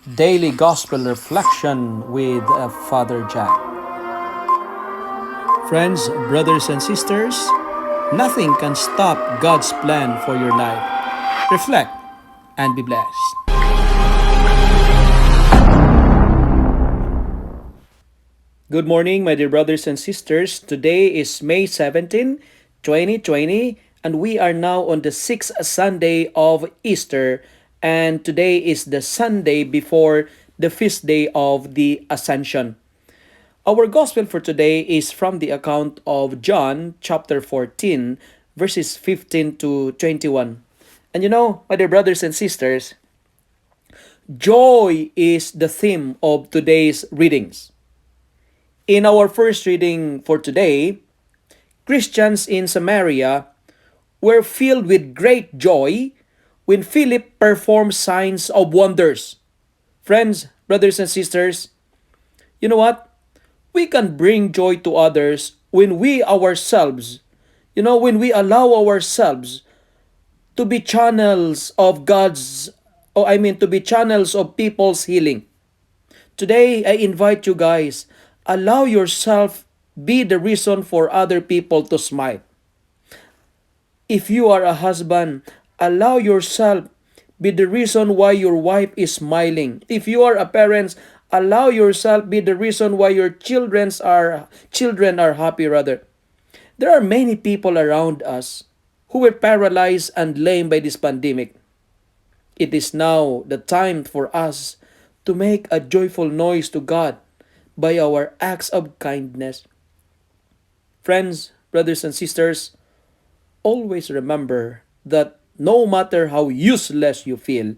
Daily Gospel Reflection with Father Jack. Friends, brothers, and sisters, nothing can stop God's plan for your life. Reflect and be blessed. Good morning, my dear brothers and sisters. Today is May 17, 2020, and we are now on the sixth Sunday of Easter, and today is the Sunday before the feast day of the Ascension. Our gospel for today is from the account of John chapter 14, verses 15 to 21. And my dear brothers and sisters, joy is the theme of today's readings. In our first reading for today, Christians in Samaria were filled with great joy when Philip performed signs of wonders. Friends, brothers and sisters, you know what? We can bring joy to others when we ourselves, when we allow ourselves to be channels of to be channels of people's healing. Today, I invite you guys, allow yourself be the reason for other people to smile. If you are a husband, allow yourself be the reason why your wife is smiling. If you are a parent, allow yourself be the reason why your children are happy rather. There are many people around us who were paralyzed and lame by this pandemic. It is now the time for us to make a joyful noise to God by our acts of kindness. Friends, brothers and sisters, always remember that no matter how useless you feel,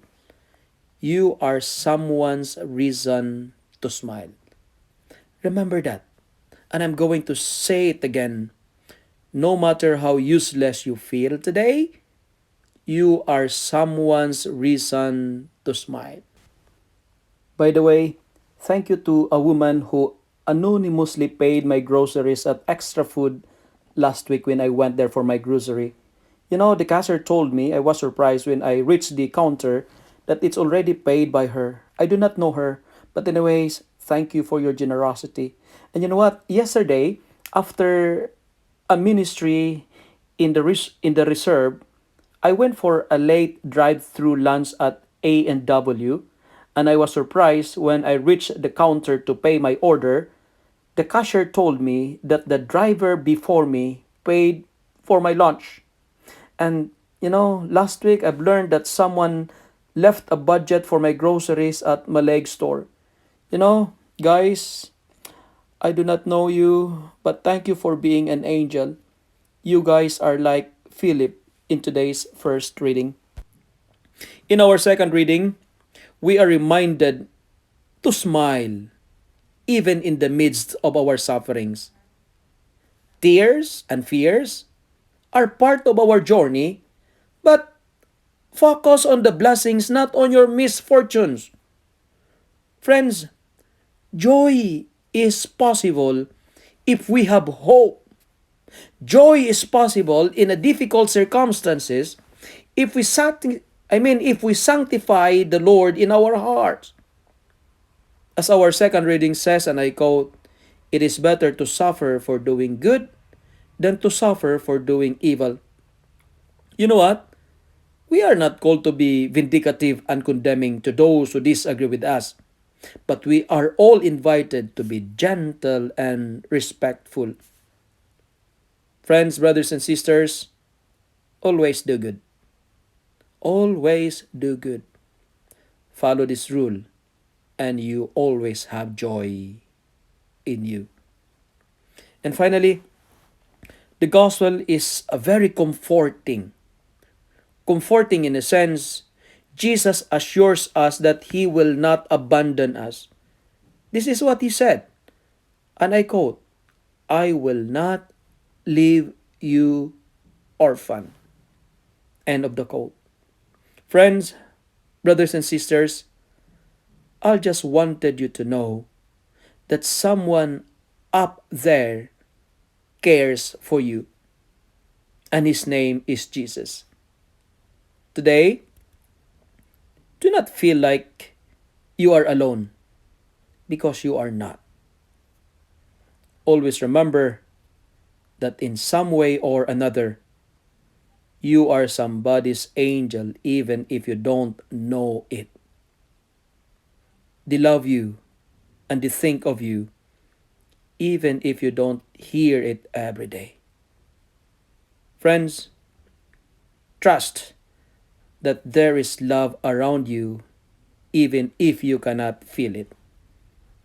you are someone's reason to smile. Remember that. And I'm going to say it again. No matter how useless you feel today, you are someone's reason to smile. By the way, thank you to a woman who anonymously paid my groceries at Extra Food last week when I went there for my grocery. The cashier told me, I was surprised when I reached the counter, that it's already paid by her. I do not know her, but anyways, thank you for your generosity. And you know what? Yesterday, after a ministry in the reserve, I went for a late drive-through lunch at A&W, and I was surprised when I reached the counter to pay my order. The cashier told me that the driver before me paid for my lunch. And last week I've learned that someone left a budget for my groceries at Maleg store. Guys, I do not know you, but thank you for being an angel. You guys are like Philip in today's first reading. In our second reading, we are reminded to smile even in the midst of our sufferings. Tears and fears are part of our journey, but focus on the blessings, not on your misfortunes. Friends, joy is possible if we have hope. Joy is possible in a difficult circumstances if if we sanctify the Lord in our hearts. As our second reading says, and I quote, "It is better to suffer for doing good than to suffer for doing evil." You know what? We are not called to be vindicative and condemning to those who disagree with us, but we are all invited to be gentle and respectful. Friends, brothers, and sisters, always do good. Always do good. Follow this rule, and you always have joy in you. And finally, the gospel is a very comforting. Comforting in a sense, Jesus assures us that He will not abandon us. This is what He said, and I quote, "I will not leave you orphan." End of the quote. Friends, brothers and sisters, I just wanted you to know that someone up there cares for you, and His name is Jesus. Today, do not feel like you are alone, because you are not. Always remember that in some way or another, you are somebody's angel even if you don't know it. They love you and they think of you even if you don't hear it every day. Friends, trust that there is love around you even if you cannot feel it.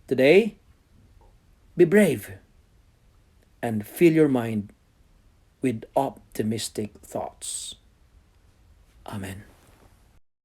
Today, be brave and fill your mind with optimistic thoughts. Amen.